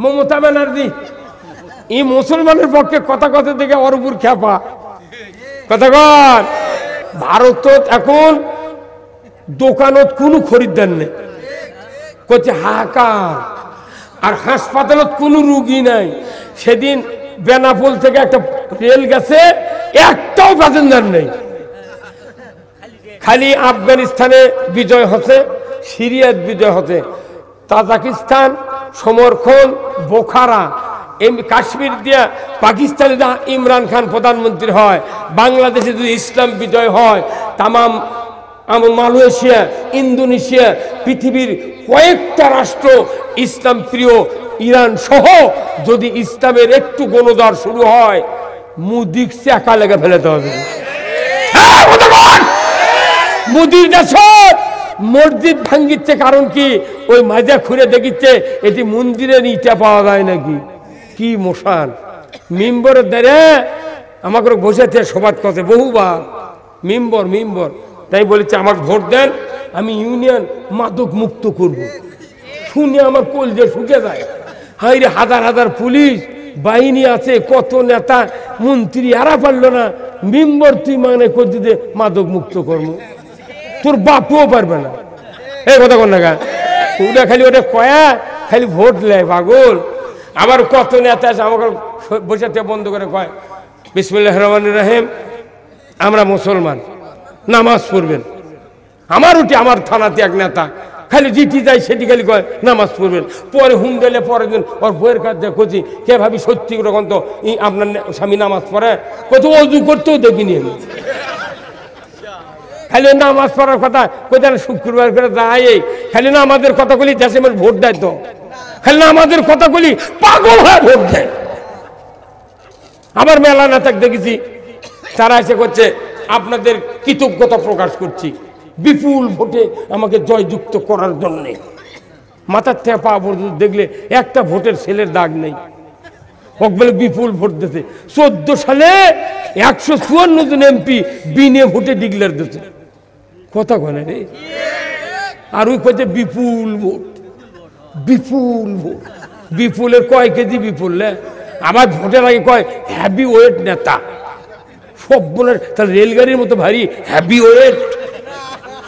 মমতা ব্যানার্জি এই মুসলমানের পক্ষে কথা কথা থেকে ওর উপর খেপা কথা কর। ভারত এখন দোকানত কোনো খরিদ্দার নেই, করছে হাহাকার। আর হাসপাতালত কোনো রুগী নাই। সেদিন বেনাপোল থেকে একটা রেল গেছে, একটাও প্যাসেঞ্জার নেই। খালি আফগানিস্তানে বিজয় হচ্ছে, সিরিয়াত বিজয় হচ্ছে, তাজিকিস্তান সমরখন, বোখারা, কাশ্মীর দিয়া পাকিস্তানে ইমরান খান প্রধানমন্ত্রী হয়, বাংলাদেশে যদি ইসলাম বিজয় হয়, তামাম মালয়েশিয়া, ইন্দোনেশিয়া, পৃথিবীর কয়েকটা রাষ্ট্র ইসলাম প্রিয়, ইরান সহ যদি ইসলামের একটু গণদর শুরু হয়, মুদিক চাকা লেগে ফেলাতে হবে। মুদির দেশ মসজিদ ভাঙ্গিচ্ছে, কারণ কি ওই মাজা খুঁড়ে দেখিচ্ছে এটি মন্দিরের ইটা পাওয়া যায় নাকি। কি মশান মিম্বরের দ্বারে আমাকে বসেছে সবাদ কথা বহুবার, মিম্বর তাই বলেছে আমাকে ভোট দেন, আমি ইউনিয়ন মাদক মুক্ত করব। শুনে আমার কলজে শুকে যায়। হাই রে, হাজার হাজার পুলিশ বাহিনী আছে, কত নেতা মন্ত্রী, এরা পারলো না মিম্বর তুই মানে করতে দে মাদক মুক্ত কর্ম, তোর বাপুও পারবে না। এই কথা কর না গা, ওটা খালি ওটা কয়া খালি ভোট লেয় পাগল। আবার কত নেতা আছে আমাকে বসে বন্ধ করে কয় বিসমিল্লাহির রহমানির রহিম, আমরা মুসলমান, নামাজ পড়বেন। আমার উঠে আমার থানাতে এক নেতা খালি জিটি যায় সেটি খালি কয় নামাজ পড়বেন। পরে হুম দিলে পরের দিন ওর বইয়ের কাছে খুঁজি, কে ভাবি সত্যি রকম তো আপনার স্বামী নামাজ পড়ে, কত অজু করতেও দেখিনি আমি। খালি নামাজ পড়ার কথা কোথায় শুক্রবার করে যায়, খালি না আমাদের কথাগুলি দেশে ভোট দেয়, তো খালি না আমাদের কথাগুলি পাগল হয়ে ভোট দেয়। আবার মেলা নেতাকে দেখেছি, তারা এসে করছে আপনাদের কৃতজ্ঞতা প্রকাশ করছি বিপুল ভোটে আমাকে জয়যুক্ত করার জন্য। মাথার থেকে পা পর্যন্ত দেখলে একটা ভোটের ছেলের দাগ নেই। বলে বিপুল ভোট দিতে 14 সালে 154 জন এমপি বিনে ভোটে ডিক্লেয়ার দিতে। কথা কনে রে, আর ওই কয়েছে বিপুল ভোট, বিপুল ভোট। বিপুলের কয় কেজি বিপুল? আমার ভোটের আগে কয় হ্যাভি ওয়েট নেতা, সব বলে তার রেলগাড়ির মতো ভারী হ্যাভি ওয়েট।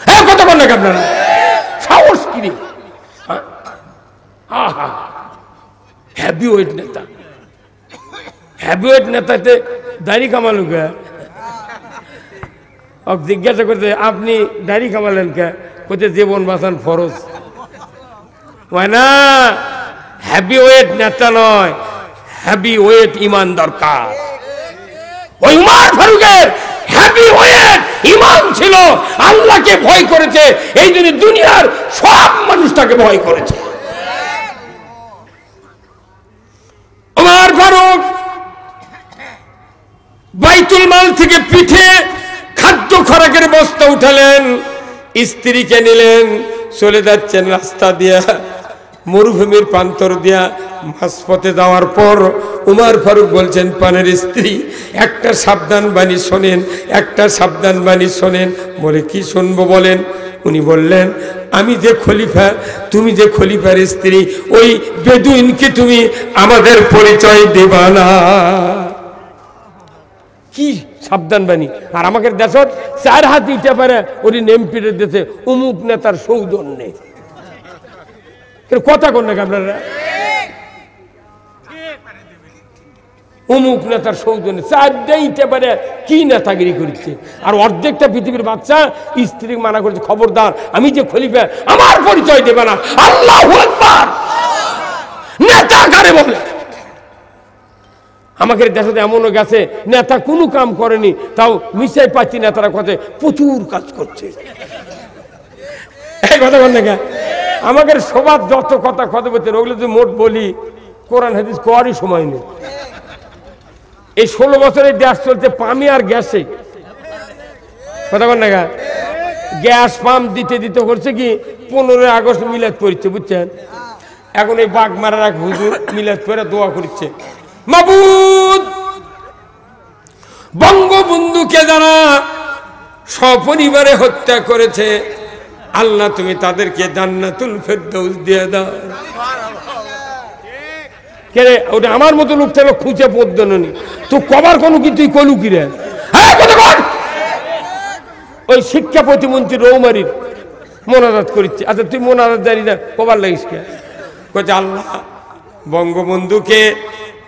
হ্যাঁ কথা বল না আপনারা, সাহস কিনে হ্যাভি ওয়েট নেতা। হ্যাভি ওয়েট নেতাতে দাড়ি কামালু কে? জিজ্ঞাসা করতে আপনি দাড়ি কামালেন কে? কোথায় জীবন বাঁচান ফরজ হয় না। হ্যাভি ওয়েট নেতা নয়, হ্যাভি ওয়েট ইমান দরকার। ওই উমর ফারুকের হ্যাভি ওয়েট ইমান ছিল, আল্লাহকে ভয় করেছে, এই জন্য দুনিয়ার সব মানুষ তাকে ভয় করেছে। উমর ফারুক বাইতুল মাল থেকে পিঠে খাদ্য খোরাকের বস্তা উঠালেন, স্ত্রীকে নিলেন, চলে যাচ্ছেন রাস্তা দিয়া, মরুভূমির প্রান্তর দিয়া। মাঝপথে যাওয়ার পর উমর ফারুক বলছেন পানের স্ত্রী, একটা সাবধান বাণী শোনেন, একটা সাবধান বাণী শোনেন। বলে কি শুনবো বলেন? উনি বললেন আমি যে খলিফা, তুমি যে খলিফার স্ত্রী, ওই বেদুইনকে তুমি আমাদের পরিচয় দেবা না। কি সাবধান বাণী! আর আমাকে দেশত 4 হাত ইটা পারে ওই নেমপিটে দিতে অমুক নেতার সৌজন্যে। কথা কন নাকি আপনারা? অমুক নেতার সৌজন্যে 4টা ইটা পারে কি নেতাগিরি করছে। আর অর্ধেকটা পৃথিবীর বাচ্চা স্ত্রী মানা করছে খবরদার, আমি যে খলিফা আমার পরিচয় দেবে না। আল্লাহু আকবার! নেতা কারে বলে? আমাকে দেশে এমনও গেছে নেতা কোনো কাম করেনি, তাও মিশাই পাচ্ছি নেতারা কথা প্রচুর কাজ করছে। এই কথা বল না কেন? আমাকে সবার যত কথা কথা বলতে ওগুলো যদি মোট বলি কোরআন হাদিস কোয়ারই সময় নেই। এই 16 বছরের দেশ চলছে পামে আর গ্যাসে। কথা বল না কেন? গ্যাস পাম্প দিতে দিতে করছে কি 15 আগস্ট মিলাদ পড়ছে, বুঝছেন? এখন এই বাঘ মারার এক হুজুর মিলাদ পড়ে দোয়া করছে, মাবুদ বঙ্গবন্ধুকে যারা সপরিবারে হত্যা করেছে, আল্লাহ তুমি তাদেরকে জান্নাতুল ফেরদৌস দিয়ে দাও। কে রে ওটা আমার মতো লোকটা খুঁজে পদ্মনি তো কবার কোনো কি তুই কলু কিরে ওই শিক্ষা প্রতিমন্ত্রী রৌমারির মোনাজাত করিচ্ছে। আচ্ছা তুই মোনাজাত জানি না কবার লাগিস কে? কইছে আল্লাহ বঙ্গবন্ধুকে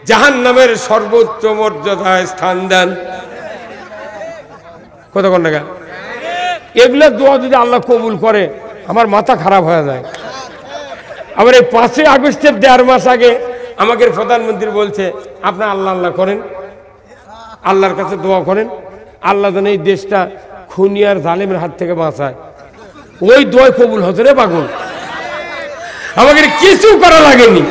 জাহান্নামের সর্বোচ্চ মর্যাদায় স্থান দেন। কথা কন না, এগুলা দোয়া যদি আল্লাহ কবুল করে আমার মাথা খারাপ হয়ে যায়। আবার এই 5ই আগস্টের 1.5 মাস আগে আমাকে প্রধানমন্ত্রী বলছে আপনার আল্লাহ আল্লাহ করেন, আল্লাহর কাছে দোয়া করেন আল্লাহ যেন এই দেশটা খুনি আর জালেমের হাত থেকে বাঁচায়। ওই দোয়া কবুল হতে রে পাগল, আমাকে কিছু করা লাগেনি।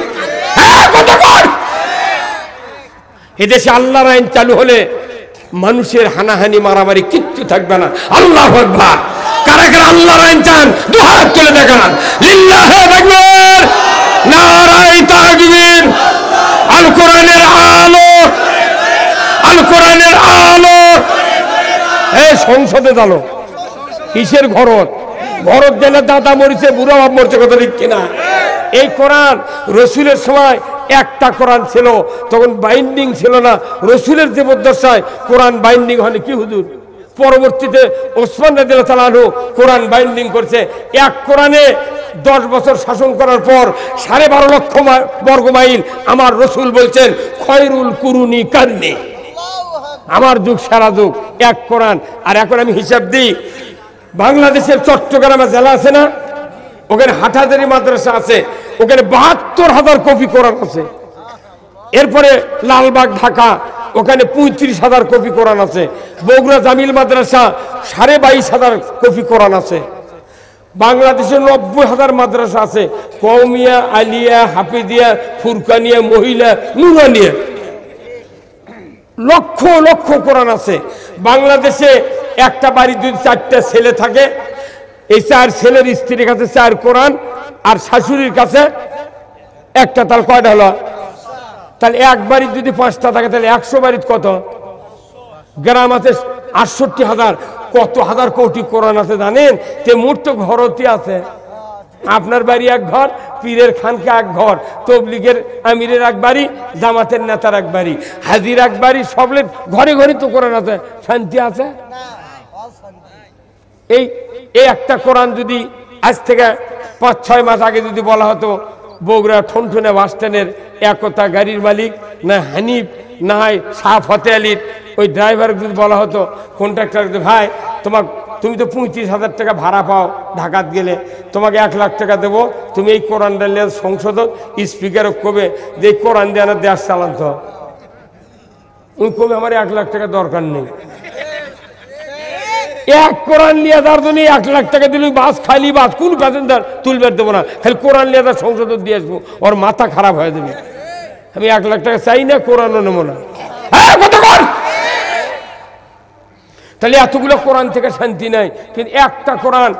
এদেশে আল্লাহর আইন চালু হলে মানুষের হানাহানি মারামারি কিচ্ছু থাকবে না। আল্লাহু আকবার। কারা কারা আল্লাহর আইন চান দুই হাত তুলে দেখান। লিল্লাহি তাকবীর, নারায়ে তাকবীর। আল কোরআনের আলো, আল কোরআনের আলো। এই সংসদে দালো কিসের ঘরত? ঘরত দেনে দাদা মরিছে, বুড়া বাপ মরছে, কথা ঠিক কিনা? এই কোরআন রসুলের সময় একটা কোরআন ছিল, তখন বাইন্ডিং ছিল না। রসুলের জীবদ্দশায় কোরআন বাইন্ডিং হয়নি কি হুজুর? পরবর্তীতে ওসমান রাদিয়াল্লাহু তাআলা আনহু কোরআন বাইন্ডিং করছে। এক কোরআনে 10 বছর শাসন করার পর 12.5 লক্ষ বর্গ মাইল আমার রসুল বলছেন খয়রুল কুরুনি কারনি, আমার যুগ সেরা যুগ এক কোরআন। আর এখন আমি হিসাব দিই, বাংলাদেশের চট্টগ্রামে জেলা আছে না, ওখানে হাটহাজারী মাদ্রাসা আছে, ওখানে 72,000 কপি কোরআন আছে। এরপরে লালবাগ ঢাকা, ওখানে 35,000 কপি কোরআন আছে। বগুড়া জামিল মাদ্রাসা 22,500 কপি কোরআন আছে। বাংলাদেশে 90,000 মাদ্রাসা আছে, কওমিয়া, আলিয়া, হাফিজিয়া, ফুরকানিয়া, মহিলা, নুরানিয়া, লক্ষ লক্ষ কোরআন আছে। বাংলাদেশে একটা বাড়ি যদি 4টা ছেলে থাকে, এই 4 ছেলের স্ত্রীর কাছে 4 কোরআন আর শাশুড়ির কাছে একটা, তাহলে কয়টা হলো? তাহলে এক বাড়ির যদি 5টা থাকে তাহলে 100 বাড়ির কত? গ্রাম আছে 68,000। কত হাজার কোটি কোরআন আছে জানেন? তে মোট তো ঘরতি আছে। আপনার বাড়ি এক ঘর, পীরের খানকা এক ঘর, তবলিগের আমিরের এক বাড়ি, জামাতের নেতার এক বাড়ি, হাজির এক বাড়ি, সবলের ঘরে ঘরে তো কোরআন আছে। শান্তি আছে? এই একটা কোরআন যদি আজ থেকে 5-6 মাস আগে যদি বলা হতো বগুড়া ঠনঠনে বাস স্ট্যান্ডের একতা গাড়ির মালিক না হানিফ না হয় শাহ ফতে আলীর ওই ড্রাইভার যদি বলা হতো, কন্ট্রাক্টর, ভাই তুমি তো 35,000 টাকা ভাড়া পাও ঢাকাত গেলে, তোমাকে 1 লাখ টাকা দেবো, তুমি এই কোরআনটা নিয়ে সংসদ স্পিকারও কবে যে কোরআন দিয়ে আনার দেশ চালান্ত, ওই কবে আমার 1 লাখ টাকা দরকার নেই। এক কোরআন নিয়ে যার জন্য 1 লাখ টাকা দিলে বাস খালি বাস, কোন প্যাসেঞ্জার তুলবে দেবো না, খালি কোরআন নিয়ে তার সংসদ দিয়ে আসবো, ওর মাথা খারাপ হয়ে যাবে। আমি 1 লাখ টাকা চাই না, কোরআনও নেবো না। তাহলে এতগুলো কোরআন থেকে শান্তি নাই, কিন্তু একটা কোরআন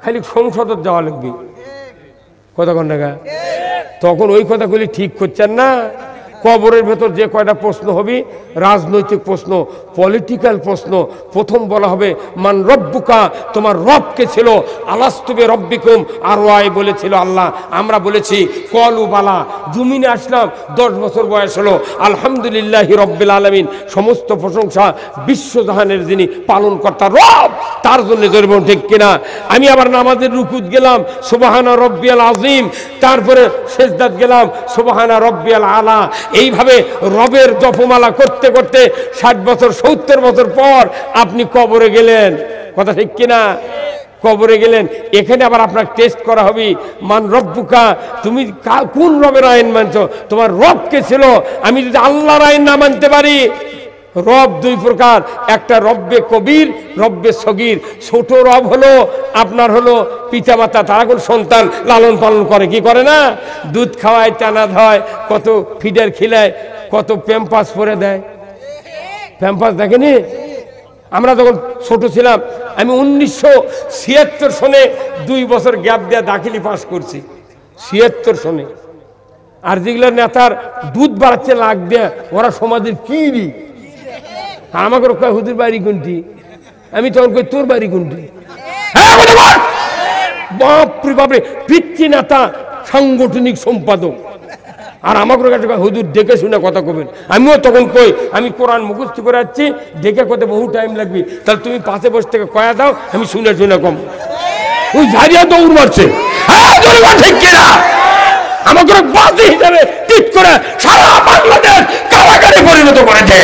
খালি সংসদে যাওয়া লাগবে। কথা কন টাকা? তখন ওই কথাগুলি ঠিক করছেন না। কবরের ভেতর যে কয়টা প্রশ্ন হবে রাজনৈতিক প্রশ্ন, পলিটিক্যাল প্রশ্ন। প্রথম বলা হবে মান রব্বুকা, তোমার রব কে ছিল? আলাস্তুবে রব্বিকুম, আর ওয়াই বলেছিল আল্লাহ, আমরা বলেছি কলু বালা। জমিনে আসলাম, 10 বছর বয়স হলো। আলহামদুলিল্লাহি রব্বিল আলামিন, সমস্ত প্রশংসা বিশ্বজাহানের যিনি পালন কর্তা রব, তার জন্য ধরব, ঠিক কিনা? আমি আবার নামাজের রুকুত গেলাম সুবহানা রব্বিয়াল আযীম, তারপরে সেজদাত গেলাম সুবহানা রব্বিয়াল আলা। এইভাবে রবের জপমালা করতে করতে 60 বছর 70 বছর পর আপনি কবরে গেলেন। কথা ঠিক কিনা? কবরে গেলেন, এখানে আবার আপনার টেস্ট করা হবে মান রব্বুকা, তুমি কোন রবের আইন মানছো? তোমার রব কে ছিল? আমি যদি আল্লাহর আইন না মানতে পারি, রব 2 প্রকার, একটা রব্বে কবির, রব্বে সগীর। ছোট রব হলো আপনার হলো পিতামাতা, তারা কোন সন্তান লালন পালন করে, কি করে না? দুধ খাওয়ায়, টানা ধয়, কত ফিডার খিলায়, কত প্যাম্পাস পরে দেয়। প্যাম্পাস দেখেনি? আমরা যখন ছোট ছিলাম, আমি 1976 সনে 2 বছর গ্যাপ দেওয়া দাখিলি পাস করছি, 76 সনে। আর যেগুলো নেতার দুধ বাড়াচ্ছে লাগ দেয়া, ওরা সমাজের কি রি? আমাকে কয় হুজুর বাড়ি কোনটি? আমি তখন কই তোর বাড়ি কোনটি? বাপরে বাপরে, পিতৃ নেতা, সাংগঠনিক সম্পাদক, আর আমাকে কাছে হুজুর দেখে শুনে কথা কবেন। আমিও তখন কই আমি কোরআন মুখস্থ করে যাচ্ছি, দেখে করতে বহু টাইম লাগবে, তাহলে তুমি পাশে বসে থেকে কয়া দাও, আমি শুনে শুনে কম। ওই ঝাড়িয়া দৌড় মারছে, ঠিক কিনা? আমাকে বাদী হিসাবে ঠিক করে সারা বাংলাদেশ কারাগারে পরিণত করেছে।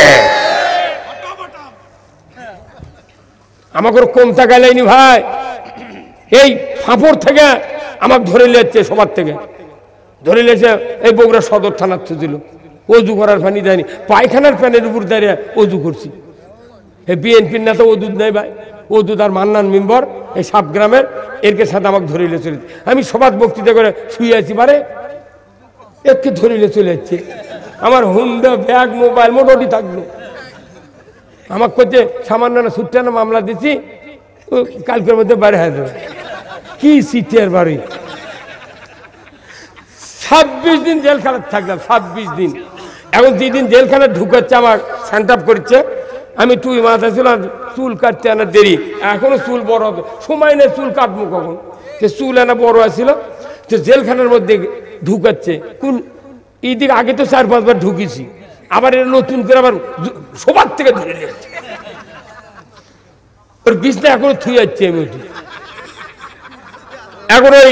আমাকে কম টাকা লাইনি ভাই, এই ফাঁপড় থেকে আমাকে ধরে নিয়েছে, সবার থেকে ধরে নিয়েছে। এই বগুড়া সদর থানার দিল, অজু করার পানি দেয়নি, পায়খানার প্যানের উপর দাঁড়িয়ে অজু করছি। এই বিএনপির নেতা ওদুদ নেই ভাই, ওদুদ আর মান্নান মেম্বার এই সাবগ্রামের, এরকে সাথে আমাকে ধরে নিয়ে চলে। আমি সবার বক্তৃতা করে শুয়ে আছি, পারে একে ধরে নিয়ে চলে যাচ্ছে। আমার হুন্ডা ব্যাগ মোবাইল মোটামুটি থাকলো। আমাকে করছে সামান্য না সুট্টানো মামলা দিচ্ছি, কালকের মধ্যে বাইরে হয়ে যাবে। কি সিটের বাড়ি, 26 দিন জেলখানা থাকলাম, 26 দিন। এখন যেদিন জেলখানা ঢুকাচ্ছে আমার সেন্ট আপ করছে, আমি টুই মাথা ছিলাম, চুল কাটতে আনা দেরি, এখনো চুল বড় হবে, সময় নেই চুল কাটবো কখন। সে চুল আনা বড় আছিল, তো জেলখানার মধ্যে ঢুকাচ্ছে। কোন এইদিকে আগে তো 4-5 বার ঢুকেছি, আবার এর নতুন করে আবার সবার থেকে ধরে নিয়েছে। ওর বিছনা এখনো থুই যাচ্ছে। আমি ওটি এখন ওই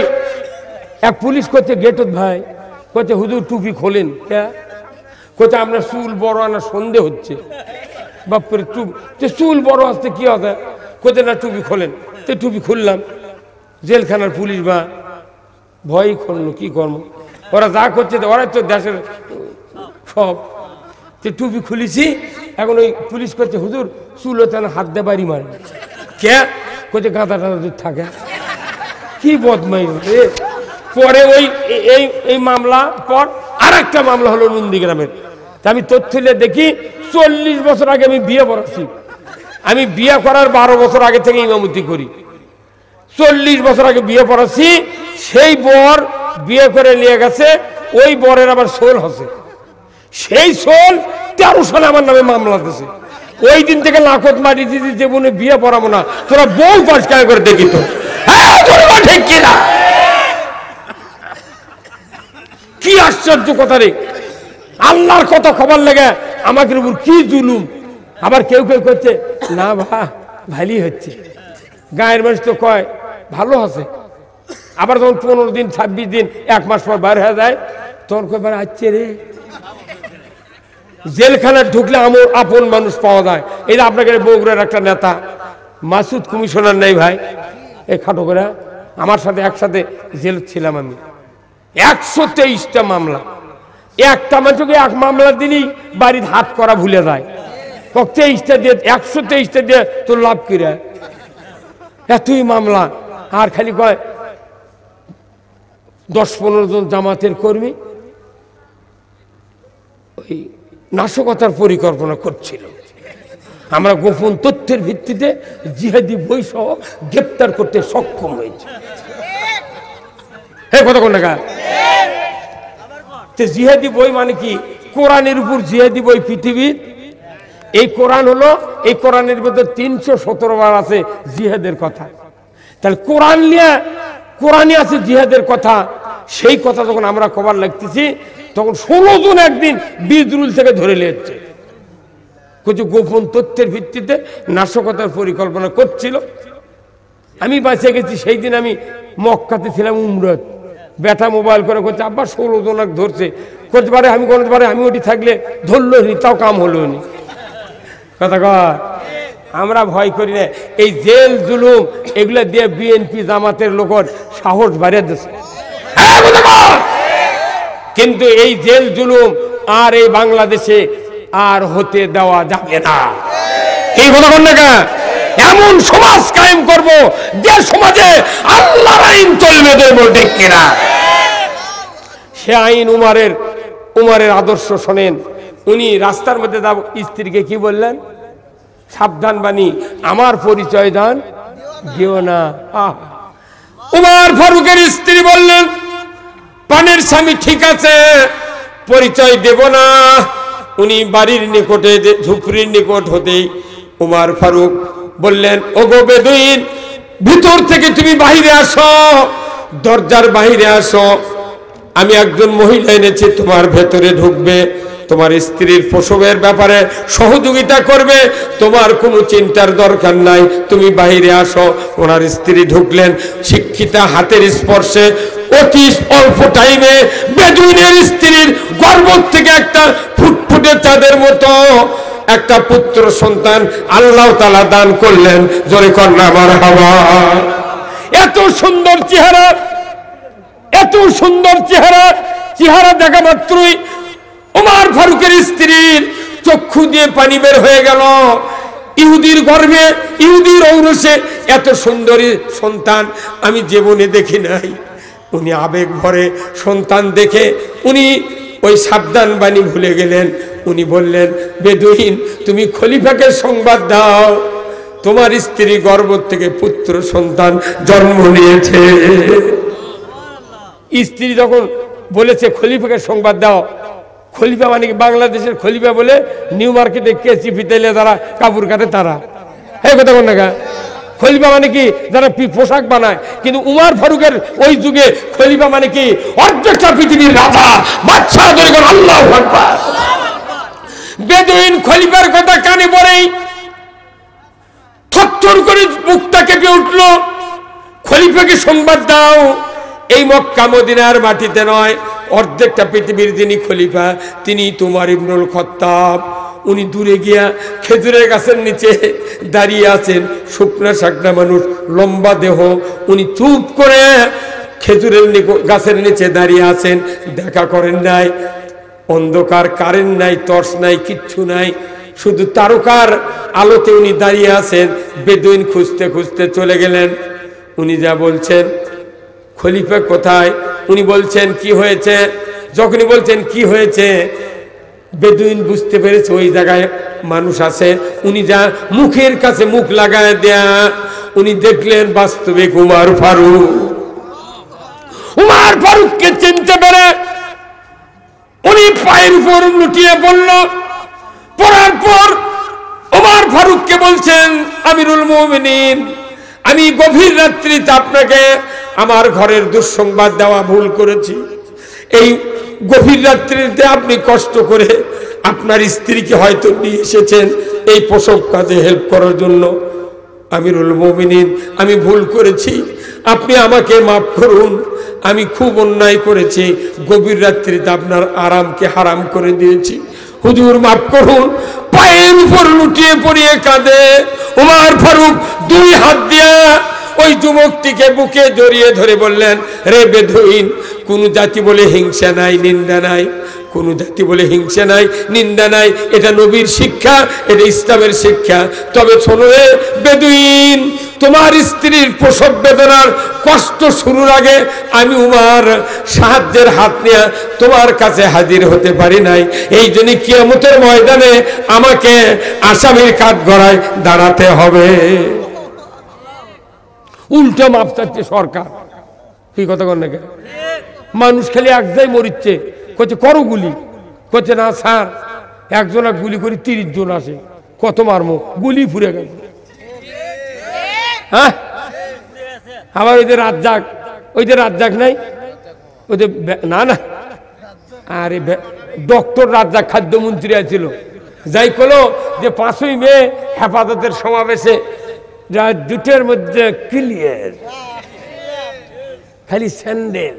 এক পুলিশ করছে গেটত ভাই, করছে হুজুর টুপি খোলেন। কোথা আপনার চুল বড় আনা সন্দেহ হচ্ছে। বাপরে চুল বড় আসতে কি হবে, কোথায় না টুপি খোলেন। তো টুপি খুললাম, জেলখানার পুলিশ বা ভয়ই খুললো, কি কর্ম ওরা যা করছে, ওরাই তো দেশের সব। তো টুপি খুলেছি, এখন ওই পুলিশ করছে হুজুর চুল হতে না হাত দিয়ে বাড়ি মারে। কে কোথায় গাঁদা টাদা থাকে, কি বদমাই। পরে ওই এই মামলা পর আর একটা মামলা হলো নন্দীগ্রামের। আমি তথ্য দেখি 40 বছর আগে আমি বিয়ে করাচ্ছি। আমি বিয়ে করার 12 বছর আগে থেকে ইমামতি করি। 40 বছর আগে বিয়ে পড়াচ্ছি। সেই বর বিয়ে করে নিয়ে গেছে, ওই বরের আবার সোল হচ্ছে। সেই সোল 13 সালে আমার নামে মামলা দিয়েছে। ওই দিন থেকে লাখত মারি দিদি জীবনে বিয়ে পড়াবো না, তোরা বউ পরিষ্কার করে দেখি তো। ঠিক কিনা? কি আশ্চর্য কথা রে, আল্লাহর কথা খবর লাগে আমাকে উপর কি জুলুম। আবার কেউ কেউ করছে না ভালোই হচ্ছে, গায়ের মানুষ তো কয় ভালো আছে। আবার যখন 15 দিন 26 দিন 1 মাস পর বার হয়ে যায়, তখন কয়বার আসছে রে। জেলখানা ঢুকলে আমার আপন মানুষ পাওয়া যায়। এই যে আপনাকে বগুড়ার একটা নেতা মাসুদ কমিশনার নেই ভাই, এই খাটো করে আমার সাথে একসাথে জেল ছিলাম আমি। 123টা মামলা, একটা মানুষকে এক মামলা দিলেই বাড়ির হাত করা ভুলে যায়। 23টা দিয়ে 123টা দিয়ে তোর লাভ করে এতই মামলা। আর খালি কয় 10-15 জন জামাতের কর্মী ওই নাশকতার পরিকল্পনা করছিল। আমরা গোপন তথ্যের ভিত্তিতে জিহাদি বই সহ গ্রেপ্তার করতে সক্ষম হয়েছে। হ্যাঁ, কথা কোন টাকা? জিহাদি বই মানে কি? কোরআনের উপর জিহাদি বই পৃথিবীর। এই কোরআন হলো, এই কোরআনের ভিতরে 317 বার আছে জিহাদের কথা। তাহলে কোরআন নিয়ে, কোরআনে আছে জিহাদের কথা। সেই কথা যখন আমরা খবর লাগতেছি, তখন 16 জন একদিন বিদ্রুল থেকে ধরে নিয়েছে। কিছু গোপন তথ্যের ভিত্তিতে নাশকতার পরিকল্পনা করছিল। আমি বাঁচে গেছি। সেই দিন আমি মক্কাতে ছিলাম উমরাত। বেটা মোবাইল করে করছে আব্বা 16 জন ধরছে। করতে পারে আমি করতে পারে, আমি ওটি থাকলে ধরলো নি, তাও কাম হলো নি। কথা কয়, আমরা ভয় করি না। এই জেল জুলুম এগুলো দিয়ে বিএনপি জামাতের লোকের সাহস বাড়িয়ে দিচ্ছে। কিন্তু এই জেল জুলুম আর এই বাংলাদেশে আর হতে দেওয়া যাবে না। এই কথা বল না, এমন সমাজ কায়েম করব যে সমাজে আল্লাহর আইন চলবে, ঠিক কিনা? সে আইন উমারের আদর্শ শোনেন। উনি রাস্তার মধ্যে স্ত্রীকে কি বললেন? সাবধান বাণী, আমার পরিচয় দান দিও না। উমর ফারুকের স্ত্রী বললেন, পানের স্বামী ঠিক আছে, পরিচয় দেব না। উনি বাড়ির নিকটে, ঝুপড়ির নিকট হতেই উমর ফারুক বললেন, ওগো বেদুইন, ভিতর থেকে তুমি বাহিরে আসো, দরজার বাহিরে আসো। আমি একজন মহিলা এনেছি, তোমার ভেতরে ঢুকবে, তোমার স্ত্রীর প্রসবের ব্যাপারে সহযোগিতা করবে, তোমার কোনো চিন্তার দরকার নাই, তুমি বাইরে আসো। ওনার স্ত্রী ঢুকলেন, শিক্ষিতা হাতের স্পর্শে অতি অল্প টাইমে বেদুইনের স্ত্রীর গর্ভ থেকে একটা ফুটফুটে চাঁদের মতো একটা পুত্র সন্তান আল্লাহ তাআলা দান করলেন। জোরে কন্যা মারহাবা। এত সুন্দর চেহারা, এত সুন্দর চেহারা, চেহারা দেখা মাত্রই ওমর ফারুকের স্ত্রীর চক্ষু দিয়ে পানি বের হয়ে গেল। ইহুদির গর্ভে, ইহুদির ঔরসে এত সুন্দরী সন্তান আমি জীবনে দেখি নাই। উনি আবেগ ভরে সন্তান দেখে উনি ওই সাবধান বাণী ভুলে গেলেন। উনি বললেন, বেদুইন তুমি খলিফাকে সংবাদ দাও, তোমার স্ত্রী গর্ভ থেকে পুত্র সন্তান জন্ম নিয়েছে। স্ত্রী যখন বলেছে খলিফাকে সংবাদ দাও, খলিফা মানে কি বাংলাদেশের খলিফা বলে নিউ মার্কেটে কেচি ফিতেলে যারা কাপড় কাটে তারা, এই কথা বল না। খলিফা মানে কি যারা পোশাক বানায়, কিন্তু উমর ফারুকের ওই যুগে খলিফা মানে কি অর্ধেকটা পৃথিবীর রাজা বাদশা। আল্লাহু আকবার। বেদুইন খলিফার কথা কানে পড়েই থরথর করে বুকটা কেঁপে উঠল। খলিফাকে সংবাদ দাও, এই মক্কা মদিনার মাটিতে নয়, অর্ধেকটা পৃথিবীর যিনি খলিফা তিনি তোমার ইবনুল খাত্তাব। উনি দূরে গিয়া খেজুরের গাছের নিচে দাঁড়িয়ে আছেন, শুকনা শাকনা মানুষ, লম্বা দেহ। উনি চুপ করে খেজুরের গাছের নিচে দাঁড়িয়ে আছেন, দেখা করেন নাই। অন্ধকার, কারেন্ট নাই, টর্চ নাই, কিচ্ছু নাই, শুধু তারকার আলোতে উনি দাঁড়িয়ে আছেন। বেদুইন খুঁজতে খুঁজতে চলে গেলেন। উনি যা বলছেন, খলিফা কোথায়? উনি বলছেন কি হয়েছে? যখনই বলছেন কি হয়েছে, বেদুইন বুঝতে পেরেছে ওই জায়গায় মানুষ আছে। উনি যা মুখের কাছে মুখ লাগায় দেয়া, উনি দেখলেন বাস্তবিক উমর ফারুক। উমর ফারুককে চিনতে পেরে উনি পায়ের উপর লুটিয়ে পড়ল। পড়ার পর উমর ফারুককে বলছেন, আমিরুল মুমিনিন, আমি গভীর রাত্রিতে আপনাকে আমার ঘরের দুঃসংবাদ দেওয়া ভুল করেছি। এই গভীর রাত্রিতে আপনি কষ্ট করে আপনার স্ত্রীকে হয়তো নিয়ে এসেছেন এই প্রসব কাজে হেল্প করার জন্য। আমিরুল মুমিনিন, আমি ভুল করেছি, আপনি আমাকে মাফ করুন, আমি খুব অন্যায় করেছি, গভীর রাত্রিতে আপনার আরামকে হারাম করে দিয়েছি, হুজুর মাফ করুন। পায়ের উপর লুটিয়ে পড়িয়ে কাঁদে উমর ফারুক। দুই হাত দিয়ে ওই যুবকটিকে বুকে জড়িয়ে ধরে বললেন, রে বেদুইন, কোন জাতি বলে হিংসা নাই, নিন্দা নাই, কোন জাতি বলে হিংসা নাই, নিন্দা নাই, এটা নবীর শিক্ষা, এটা ইসলামের শিক্ষা। তবে শোনো রে বেদুইন, তোমার স্ত্রীর প্রসব বেদনার কষ্ট শুরুর আগে আমি উমর সাহায্যের হাত নিয়ে তোমার কাছে হাজির হতে পারি নাই। এই জন্য কিয়ামতের ময়দানে আমাকে আসামির কাঠগড়ায় দাঁড়াতে হবে। উল্টো মাপ চাচ্ছে সরকার। কি কথা কন না? মানুষ খেলে এক জায়গায় মরিচ্ছে, কচ্ছে করো গুলি, কচ্ছে না স্যার একজনা গুলি করে 30 জন আসে, কত মারমো, গুলি ফুরে গেছে। হ্যাঁ, আবার ওই যে রাজ্জাক, ওই যে রাজ্জাক নাই, ওই যে না না, আরে ডক্টর রাজ্জাক খাদ্যমন্ত্রী আছিল, যাই করলো যে 5ই মে হেফাজতের সমাবেশে দুটের মধ্যে ক্লিয়ার, খালি স্যান্ডেল,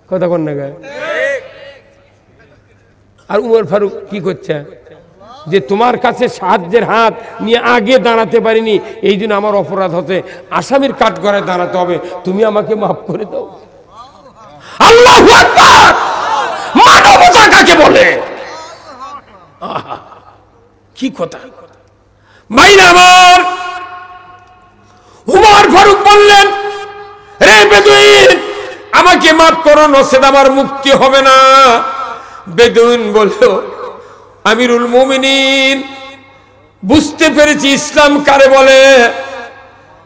কথা কন না গায়ে। আর উমর ফারুক কি করছে, যে তোমার কাছে সাহায্যের হাত নিয়ে আগে দাঁড়াতে পারিনি, এই জন্য আমার অপরাধ হচ্ছে, আসামির কাঠগড়ায় দাঁড়াতে হবে, তুমি আমাকে মাফ করে দাও। আল্লাহু আকবার! মানবতা কাকে বলে? কি কথা মাইনা আমার। উমর ফারুক বললেন, রে বেদুইন, আমাকে মাফ করো, নচেত আমার মুক্তি হবে না। বেদুইন বলল, আমিরুল মুমিনিন, বুঝতে পেরেছি ইসলাম কারে বলে,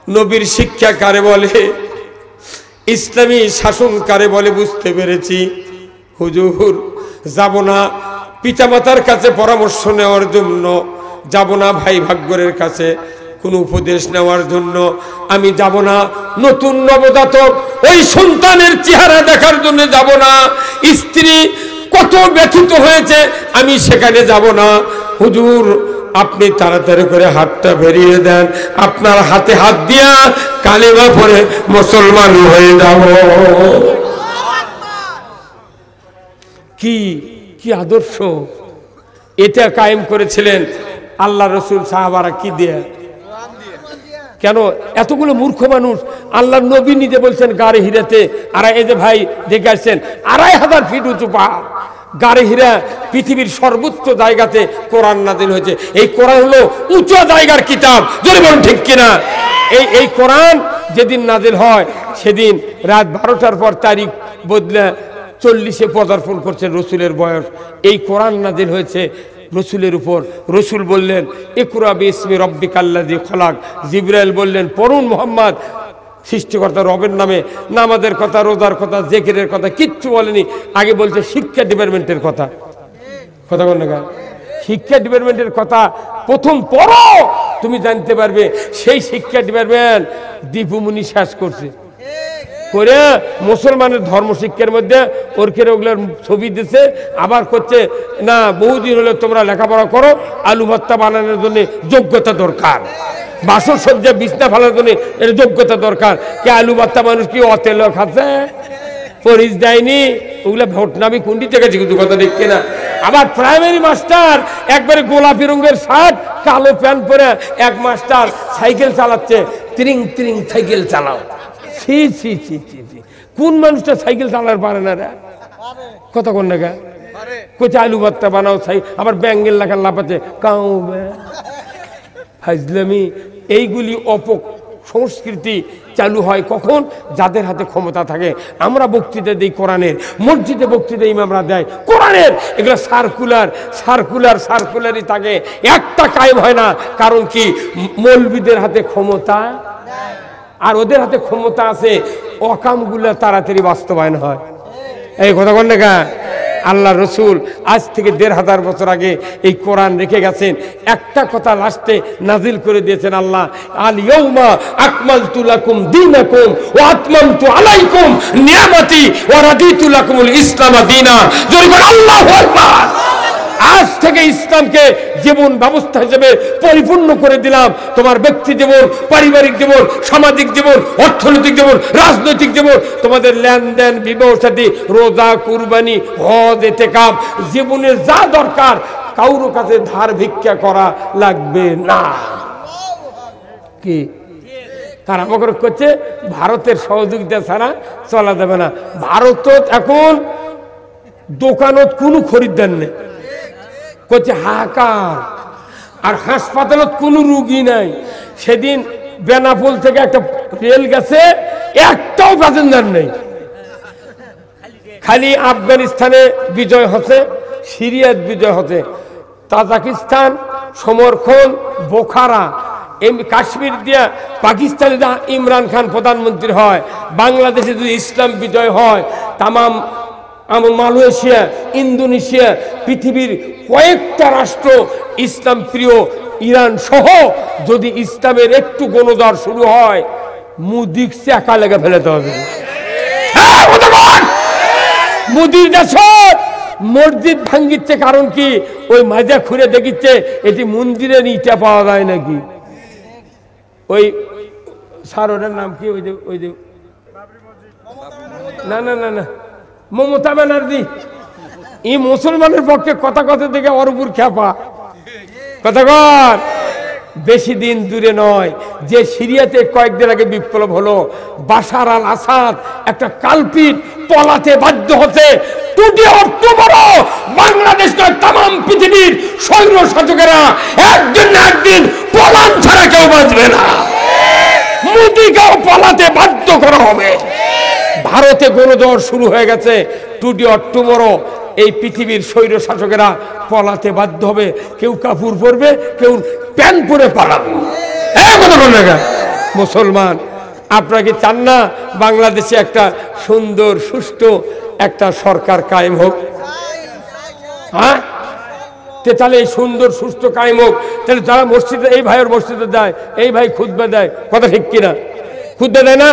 নবীর শিক্ষা কারে বলে, ইসলামী শাসন কারে বলে বুঝতে পেরেছি। হুজুর, যাব না পিতামাতার কাছে পরামর্শ নেওয়ার জন্য, যাব না ভাই ভাগ্যরের কাছে, কোনো উপদেশ নেওয়ার জন্য আমি যাব না, নতুন নবজাতক ওই সন্তানের চেহারা দেখার জন্য যাব না, স্ত্রী কত ব্যথিত হয়েছে আমি সেখানে যাব না। হুজুর আপনি তাড়াতাড়ি করে হাতটা বেরিয়ে দেন, আপনার হাতে হাত দিয়া কালিমা পড়ে মুসলমান হয়ে যাব। কি কি আদর্শ এটা কায়েম করেছিলেন আল্লাহ রসুল সাহাবারা, কি দিয়ে? কেন এতগুলো মূর্খ মানুষ? আল্লাহ নবী নিজে বলছেন গাড়ি হিরাতে, আর এই যে ভাই দেখে আসছেন 2500 ফিট উঁচু পাহাড় গাড়ি হীরা, পৃথিবীর সর্বোচ্চ জায়গাতে কোরআন নাযিল হয়েছে। এই কোরআন হলো উঁচু জায়গার কিতাব, যদি বলুন ঠিক কিনা? এই কোরআন যেদিন নাযিল হয় সেদিন রাত 12টার পর তারিখ বদলে 40-এ পদার্পণ করছেন রসুলের বয়স। এই কোরআন নাযিল হয়েছে রসুলের উপর। রসুল বললেন ইকরা বিসমি রব্বিকাল্লাযী খলাক। জিবরাইল বললেন পড়ুন মুহাম্মদ, সৃষ্টিকর্তা রবের নামে। নামাজের কথা, রোজার কথা, জিকিরের কথা কিচ্ছু বলেনি। আগে বলছে শিক্ষা ডিপার্টমেন্টের কথা। কথা বল না, শিক্ষা ডিপার্টমেন্টের কথা প্রথম পড়ো, তুমি জানতে পারবে সেই শিক্ষা ডিপার্টমেন্ট দীপুমুনি শেষ করছে করে মুসলমানের ধর্ম শিক্ষার মধ্যে ওরকে ওগুলোর ছবি দিছে। আবার করছে না বহুদিন হলে তোমরা লেখাপড়া করো, আলু ভর্তা বানানোর জন্য যোগ্যতা দরকার, বাসর সজ্জা বিছনা ফেলার জন্য এর যোগ্যতা দরকার। কে আলু ভর্তা মানুষ কি অতেল খাচ্ছে, পরিচ দেয়নি, ওগুলো ভোট নামি কুন্ডি থেকে কিন্তু কথা দেখছে না। আবার প্রাইমারি মাস্টার একবারে গোলাপি রঙের শার্ট, কালো প্যান্ট পরে এক মাস্টার সাইকেল চালাচ্ছে, ত্রিং ত্রিং সাইকেল চালাও। ছি ছি ছি ছি ছি, কোন মানুষটা সাইকেল চালার পারে না রে? কথা কোন না কোচে আলু ভর্তা বানাও, আবার ব্যাঙ্গেল লাগার লাপাচ্ছে কাউ ফাজলামি। এইগুলি সংস্কৃতি চালু হয় কখন? যাদের হাতে ক্ষমতা থাকে। আমরা বক্তৃতা দিই কোরআনের, মসজিদে বক্তৃতা ইমামরা দেয় কোরআনের, এগুলো সার্কুলারই থাকে, একটা কায়েম হয় না। কারণ কি? মৌলবীদের হাতে ক্ষমতা, আর ওদের হাতে ক্ষমতা আছে, অকামগুলো তাড়াতাড়ি বাস্তবায়ন হয়। এই কথা বল না। আল্লাহ রসুল আজ থেকে 1500 বছর আগে এই কোরআন রেখে গেছেন। একটা কথা লাস্টে নাজিল করে দিয়েছেন আল্লাহ, আল ইয়াউমা আকমালতু লাকুম দীনাকুম ওয়া আতমামতু আলাইকুম নিয়ামতি ওয়া রাদিতু লাকুমুল ইসলাম দীনা। জোরে বল আল্লাহু আকবার। আজ থেকে ইসলামকে জীবন ব্যবস্থা হিসেবে পরিপূর্ণ করে দিলাম। তোমার ব্যক্তি জীবন, পারিবারিক জীবন, সামাজিক জীবন, অর্থনৈতিক জীবন, রাজনৈতিক জীবন, তোমাদের লেনদেন, বিবাহ শাদী, রোজা, কুরবানি, হজ, ইতিকাফ, জীবনের যা দরকার কারো কাছে ধার ভিক্ষা করা লাগবে না। কি তারা আমাকে করছে ভারতের সহযোগিতা ছাড়া চলা যাবে না। ভারত এখন দোকানত কোনো খরিদ্দার নেই, করছে হাহাকার, আর হাসপাতালত কোনো রুগী নাই। সেদিন বেনাপোল থেকে একটা রেল গেছে, একটাও প্যাসেঞ্জার নেই। খালি আফগানিস্তানে বিজয় হচ্ছে, সিরিয়াত বিজয় হচ্ছে, তাজিকিস্তান সমর্থন, বোখারা, কাশ্মীর দিয়া পাকিস্তানিরা ইমরান খান প্রধানমন্ত্রী হয়, বাংলাদেশে যদি ইসলাম বিজয় হয়, তামাম মালয়েশিয়া, ইন্দোনেশিয়া, পৃথিবীর কয়েকটা রাষ্ট্র ইসলাম প্রিয়, ইরান সহ যদি ইসলামের একটু গণজোয়ার শুরু হয়, মুদিক চাকা লেগে ফেলতে হবে। মুদির দেশ মসজিদ ভাঙ্গিচ্ছে, কারণ কি? ওই মাজা খুঁড়ে দেখিচ্ছে এটি মন্দিরের ইটা পাওয়া যায় নাকি। ওই সারোটার নাম কি? ওই যে না না না না মমতা ব্যানার্জি, এই মুসলমানের পক্ষে কথা থেকে ওর উপর খেপা কথা কর। বেশি দিন দূরে নয়, যে সিরিয়াতে কয়েকদিন আগে বিপ্লব হলো, বাশার আল আসাদ একটা কালপিট পলাতে বাধ্য হচ্ছে। বাংলাদেশ নয়, তাম পৃথিবীর স্বৈর শাসকেরা একদিন না একদিন পলান ছাড়া কেউ বাঁচবে না। মোদিকেও পলাতে বাধ্য করা হবে। ভারতে গণজোয়ার শুরু হয়ে গেছে, টুডে অর টুমরো এই পৃথিবীর স্বৈর শাসকেরা পলাতে বাধ্য হবে। কেউ কাপড় পরবে, কেউ প্যান্ট পরে পালাবে। মুসলমান, আপনারা কি চান না বাংলাদেশে একটা সুন্দর সুষ্ঠু একটা সরকার কায়েম হোক? হ্যাঁ, তাহলে এই সুন্দর সুস্থ কায়েম হোক। তাহলে যারা মসজিদে, এই ভাইয়ের মসজিদে দেয়, এই ভাই খুতবা দেয়, কথা ঠিক কিনা? খুতবা দেয় না?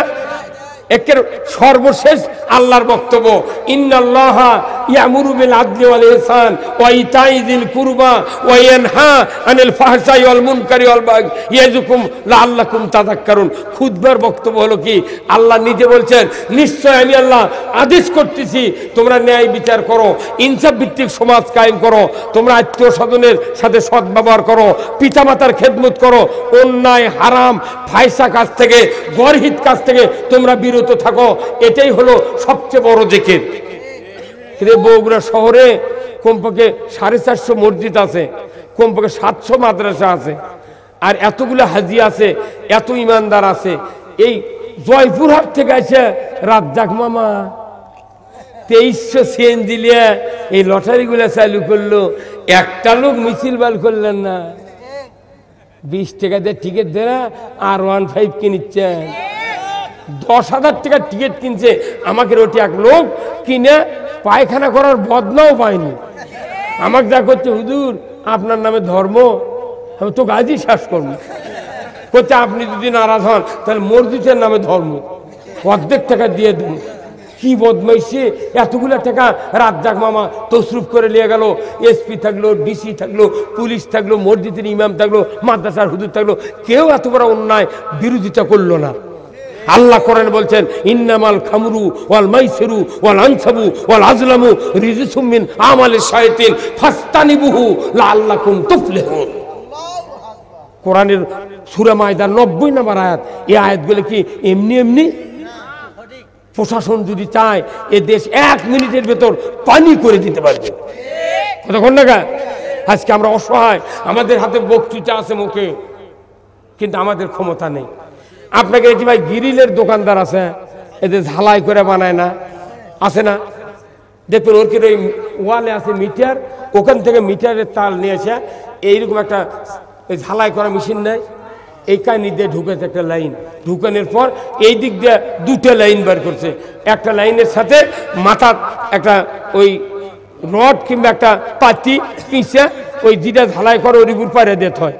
একের সর্বশেষ আল্লাহর বক্তব্য, ইন্নাল্লাহা ইয়ামুরু বিল আদলি ওয়াল ইহসান ওয়া ইতাই যিল কুরবা ওয়া ইয়ানহা আনিল ফাহশাই ওয়াল মুনকারি ওয়াল বাগই ইয়াযুকুম লাআল্লাকুম তাযাক্কারুন। খুতবার বক্তব্য হলো কি, আল্লাহ নিজে বলছেন, নিশ্চয় আমি আল্লাহ আদেশ করতেছি তোমরা ন্যায় বিচার করো, ইনসাফ ভিত্তিক সমাজ কায়েম করো, তোমরা আত্মীয় স্বজনের সাথে সদ্ব্যবহার করো, পিতামাতার খেদমত করো, অন্যায় হারাম ফায়সা কাজ থেকে, গরহিত কাজ থেকে তোমরা বিরত থাকো। এটাই হলো সবচেয়ে বড় জিকির। বগুড়া শহরে কমপক্ষে 450 মসজিদ আছে, কমপক্ষে 700 মাদ্রাসা আছে, আর এতগুলো হাজি আছে, এত ইমানদার আছে। এই জয়পুরহাট থেকে আছে রাজ্জাক মামা 2300 সিএনজি দিয়ে এই লটারিগুলো চালু করলো। একটা লোক মিছিল বার করলেন না, 20 টাকা দিয়ে টিকিট দেয় আর 15 কিনছেন, 10,000 টাকার টিকিট কিনছে। আমাকে ওটি এক লোক কিনে পায়খানা করার বদনাও পায়নি। আমাকে যা করছে, হুজুর আপনার নামে ধর্ম, আমি তো গাজী শ্বাস করবো করছে, আপনি যদি নারাজ হন তাহলে মসজিদের নামে ধর্ম, অর্ধেক টাকা দিয়ে দেন। কি বদমাইশি, এতগুলো টাকা রাজ্জাক মামা তসরুফ করে নিয়ে গেল। এসপি থাকলো, ডিসি থাকলো, পুলিশ থাকলো, মসজিদের ইমাম থাকলো, মাদ্রাসার হুজুর থাকলো, কেউ এত বড় অন্যায় বিরোধিতা করলো না। আল্লাহ কোরআনে বলছেন, ইন্নামাল খামরু ওয়াল মাইসিরু ওয়াল আনসাবু ওয়াল আজলামু রিজসুম মিন আমালিশ শায়াতিন ফাস্তানিবুহু লাআল্লাকুম তুফলিহুন। কোরআনের সূরা মায়দার 90 নম্বর আয়াত। এই আয়াতগুলো কি এমনি এমনি? প্রশাসন যদি চায় এ দেশ 1 মিনিটের ভেতর পানি করে দিতে পারবে। কতক্ষণ টাকা? আজকে আমরা অসহায়, আমাদের হাতে বক্তৃতা আছে মুখে, কিন্তু আমাদের ক্ষমতা নেই। আপনাকে দেখি ভাই গ্রিলের দোকানদার আছে, এদের ঝালাই করে বানায় না, আছে না? দেখবেন ওর কি ওই ওয়ালে আছে মিটার, ওখান থেকে মিটারের তার নিয়ে এসে এইরকম একটা ওই ঝালাই করা মেশিন নেয়, এই কাহিনি দিয়ে ঢুকেছে একটা লাইন, ঢুকানোর পর এই দিক দিয়ে 2টা লাইন বার করছে। একটা লাইনের সাথে মাথা একটা ওই রড কিংবা একটা পাতি পিঁচে ওই যেটা ঝালাই করে ওর উপর পারে দিতে হয়।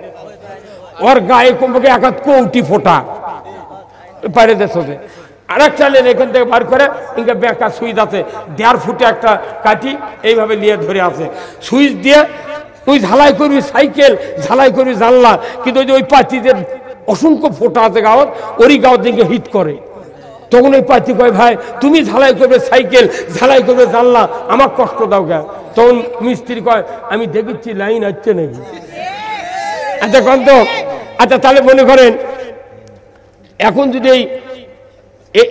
ওর গায়ে কমপক্ষে 1 কোটি ফোটা পারে দিতে। আর একটা লাইন এখান থেকে বার করে ইনকা বেঁকা সুইচ আছে, 1.5 ফুটে একটা কাঠি এইভাবে নিয়ে ধরে আছে, সুইচ দিয়ে ওই ঝালাই করবি সাইকেল, ঝালাই করবি জানলা, কিন্তু ওই পাতিতে অসংখ্য ফোটা আছে গাঁত, ওরই গাঁত দিকে হিট করে। তখন ওই পাতি কয়, ভাই তুমি ঝালাই করবে সাইকেল, ঝালাই করবে জানলা, আমার কষ্ট দাও গা। তখন মিস্ত্রি কয়, আমি দেখেছি লাইন আসছে নাকি। আচ্ছা কন তো, আচ্ছা তাহলে মনে করেন এখন যদি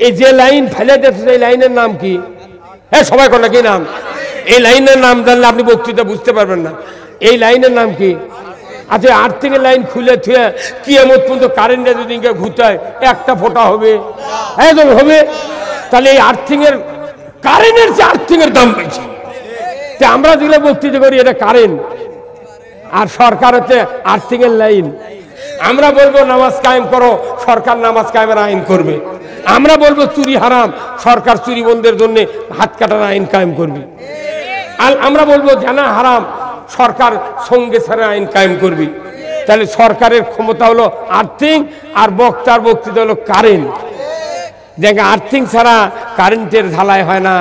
এই যে লাইন ফেলে দিচ্ছে, এই লাইনের নাম কি? হ্যাঁ সবাই কোনটা কি নাম? এই লাইনের নাম জানলে আপনি বক্তৃতা বুঝতে পারবেন না। এই লাইনের নাম কি? আচ্ছা আর্থিংয়ের লাইন খুলে থুয়ে কিয়ামত পর্যন্ত কারেন্টে যদি ঘুরতায় একটা ফোঁটা হবে? একদম হবে। তাহলে এই আর্থিংয়ের কারেন্টের চেয়ে আর্থিংয়ের দাম বেশি। আমরা যেগুলো বক্তৃতা করি এটা কারেন্ট, আর সরকার হচ্ছে আর্থিংয়ের লাইন। আমরা বলবো নামাজ কায়েম করো, সরকার নামাজ কায়েমের আইন করবে। আমরা বলবো চুরি হারাম, সরকার চুরি বন্ধের জন্য হাত কাটার আইন কায়েম করবে। আর আমরা বলবো জানা হারাম, সরকার সঙ্গে ছাড়া আইন কায়েম করবি। তাহলে সরকারের ক্ষমতা হলো আর্থিং, আর বক্তার বক্তৃতা হলো কারেন্ট। দেখে আর্থিং ছাড়া কারেন্টের ঝালাই হয় না,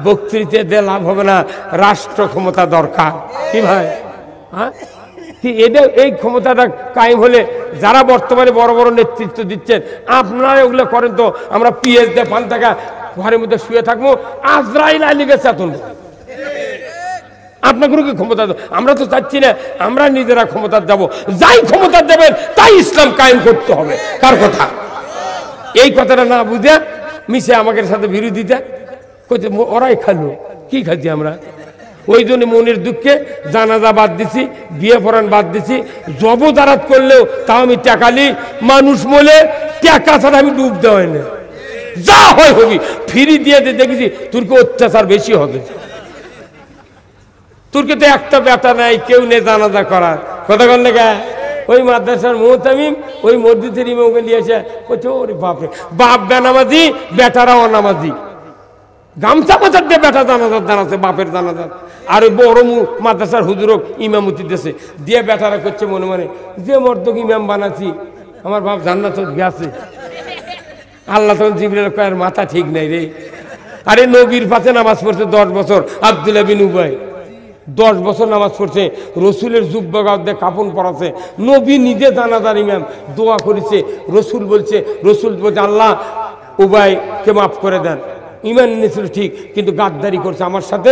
বক্তৃতা দিয়ে লাভ হবে না, রাষ্ট্র ক্ষমতা দরকার। কি ভাই? হ্যাঁ, কি এটা এই ক্ষমতাটা কায়েম হলে যারা বর্তমানে বড় বড় নেতৃত্ব দিচ্ছেন, আপনারা ওগুলো করেন তো আমরা পিএস দিয়ে 5 টাকা ঘরের মধ্যে শুয়ে থাকবো, আজরাইল আলীকে চেতন। আপনাদেরও কি ক্ষমতা? আমরা তো চাচ্ছি না আমরা নিজেরা ক্ষমতা যাব, যাই ক্ষমতা দেবেন তাই ইসলাম কায়েম করতে হবে। কার কথা? এই কথাটা না বুঝে মিশে আমাদের সাথে বিরোধিতা করছে। ওরাই খালো, কি খাচ্ছি আমরা? ওই জন্য মনের দুঃখে জানাজা বাদ দিছি, বিয়ে পড়ান বাদ দিছি, জবদারাত করলেও তাও আমি টাকালি মানুষ বলে টাকা ছাড়া আমি ডুব দেওয়া হয় না। যা হয় হবি, ফিরি দিয়ে দেখেছি তোরকে অত্যাচার বেশি হবে। তোরকে তো একটা বেটা নাই, কেউ নেই জানাজা করার। কথা কন লেখা ওই মাদ্রাসার মোহতামিম ওই মসজিদের ইমামকে নিয়ে এসে বলছে, ওরে বাপরে বাপ বেনামাজি, বেটারা অনামাজি। গামছা মাথার দিয়ে বেটা জানাজার জানাচ্ছে, বাপের জানাজার। আর ওই বড় মাদ্রাসার হুজুরক ইমামতি দিয়েছে, দিয়ে বেটারা করছে মনে মনে, যে মর্দক ইমাম বানাচ্ছি আমার বাপ জান্নাত গেছে। আল্লাহ তখন জিবরাইল কয় মাথা ঠিক নাই রে। আরে নবীর পাশে নামাজ পড়ছে 10 বছর আব্দুল্লাহ বিন উবাই, 10 বছর নামাজ পড়ছে, রসুলের জুব্বা গাউদে কাপড় পরাছে, নবী নিজে জানাজার ইমাম দোয়া করেছে, রসুল বলছে আল্লাহ উবাইকে মাফ করে দেন। ইমান এনেছিল ঠিক, কিন্তু গাদ্দারি করছে আমার সাথে,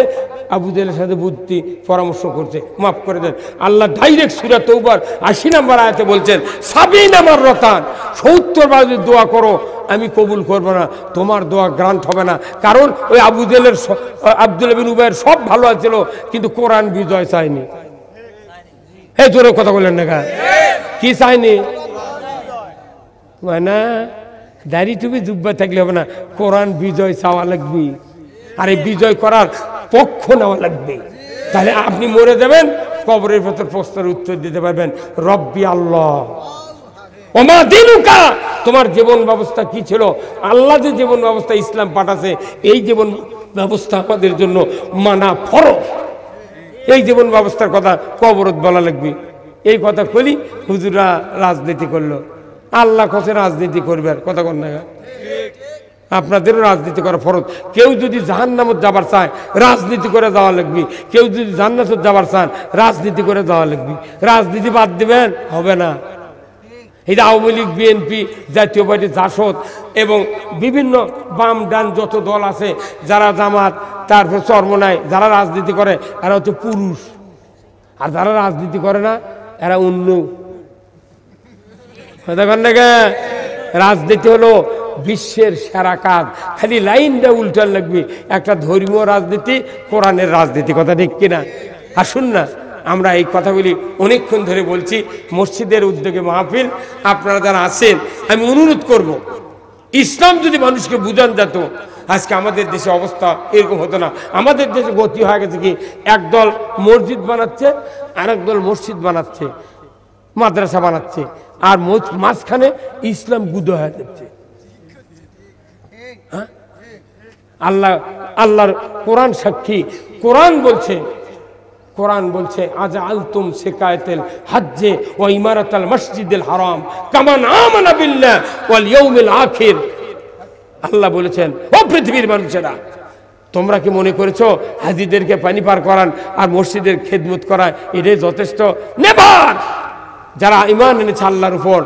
আবু জেহেলের সাথে বুদ্ধি পরামর্শ করছে, মাফ করে দেন। আল্লাহ ডাইরেক্ট সূরা তওবার 80 নম্বর আয়াতে বলছেন 70 নম্বর রতান 70 বার যদি দোয়া করো আমি কবুল করব না, তোমার দোয়া গ্রান্ট হবে না। কারণ ওই আবু জেহেলের আব্দুল্লাহ বিন উবাইয়ের সব ভালো ছিল, কিন্তু কোরআন বিজয় চায়নি। এই জোরে কথা বলেন না, কি চায়নি? না, দাড়ি টুপি জুব্বা থাকলে হবে না, কোরআন বিজয় চাওয়া লাগবে, আর এই বিজয় করার পক্ষ নেওয়া লাগবে। তাহলে আপনি মরে যাবেন, কবরের ভেতর প্রশ্নের উত্তর দিতে পারবেন, রব্বি আল্লাহ ওমা দিনুকা, তোমার জীবন ব্যবস্থা কি ছিল? আল্লাহ যে জীবন ব্যবস্থা ইসলাম পাঠাছে, এই জীবন ব্যবস্থা আমাদের জন্য মানা ফরজ। এই জীবন ব্যবস্থার কথা কবরত বলা লাগবে। এই কথা কলি হুজুরা রাজনীতি করলো, আল্লাহ কাছে রাজনীতি করবে আর কথা কন না, আপনাদেরও রাজনীতি করা ফরজ। কেউ যদি জাহান্নামত যাবার চায় রাজনীতি করে যাওয়া লাগবে, কেউ যদি জান্নাতত যাবার চান রাজনীতি করে যাওয়া লাগবে। রাজনীতি বাদ দিবেন হবে না। এই যে আওয়ামী লীগ, বিএনপি, জাতীয় পার্টি, জাসদ এবং বিভিন্ন বাম ডান যত দল আছে, যারা জামাত, তারপর চরমনায় যারা রাজনীতি করে এরা হচ্ছে পুরুষ, আর যারা রাজনীতি করে না এরা অন্য। দেখেন না, রাজনীতি হলো বিশ্বের সেরা কাজ, খালি লাইনটা উল্টার লাগবে। একটা ধর্মীয় রাজনীতি, কোরআনের রাজনীতি, কথা ঠিক কিনা? আসুন না, আমরা এই কথাগুলি অনেকক্ষণ ধরে বলছি, মসজিদের উদ্যোগে মাহফিল, আপনারা যারা আছেন আমি অনুরোধ করব, ইসলাম যদি মানুষকে বুঝান যেত, আজকে আমাদের দেশে অবস্থা এরকম হতো না। আমাদের দেশে গতি হয়ে গেছে কি, একদল মসজিদ বানাচ্ছে, আর একদল মসজিদ বানাচ্ছে, মাদ্রাসা বানাচ্ছে, আর মাঝখানে ইসলাম গুদ হয়ে যাচ্ছে। আল্লাহর কোরআন সাক্ষী, কোরআন বলছে আজ আলতুম শিকায়াতুল হজ্জে ওয়া ইমারাতাল মসজিদুল হারাম কামান আমানা বিল্লাহ ওয়াল ইয়াউমিল আখির। আল্লাহ বলেছেন, ও পৃথিবীর মানুষেরা, তোমরা কি মনে করেছো হাজিদেরকে পানি পার করান আর মসজিদের খেদমত করা এটাই যথেষ্ট? নেভার। যারা ঈমান এনেছে আল্লাহর উপর,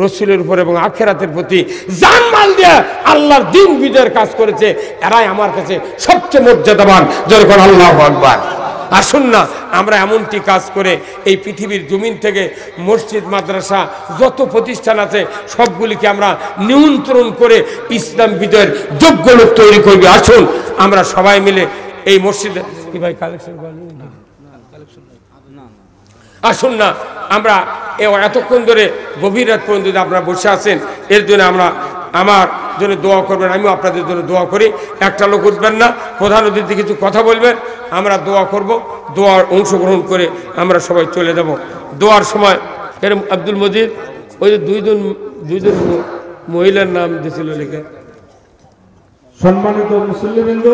রসুলের উপর এবং আখিরাতের প্রতি জানমাল দিয়ে আল্লাহর দ্বীন বিজয়ের কাজ করেছে, এরাই আমার কাছে সবচেয়ে মর্যাদাবান। যখন আল্লাহু আকবার। আসুন না, আমরা এমনটি কাজ করে এই পৃথিবীর জমিন থেকে মসজিদ, মাদ্রাসা, যত প্রতিষ্ঠান আছে সবগুলিকে আমরা নিয়ন্ত্রণ করে ইসলাম বিজয়ের যোগ্য লোক তৈরি করবি। আসুন আমরা সবাই মিলে এই মসজিদে, কি ভাই কালেকশন করেন? আসুন না, আমরা এতক্ষণ ধরে গভীর রাত পর্যন্ত যদি আপনারা বসে আছেন, এর জন্য আমার জন্য দোয়া করবেন, আমিও আপনাদের জন্য দোয়া করি। একটা লোক উঠবেন না, প্রধান অতিথি কিছু কথা বলবেন, আমরা দোয়া করব, দোয়ার অংশগ্রহণ করে আমরা সবাই চলে যাব। দোয়ার সময় এরকম আব্দুল মজিদ ওই যে দুইজন মহিলার নাম দিয়েছিল লিখে। সম্মানিত মুসল্লিবৃন্দ,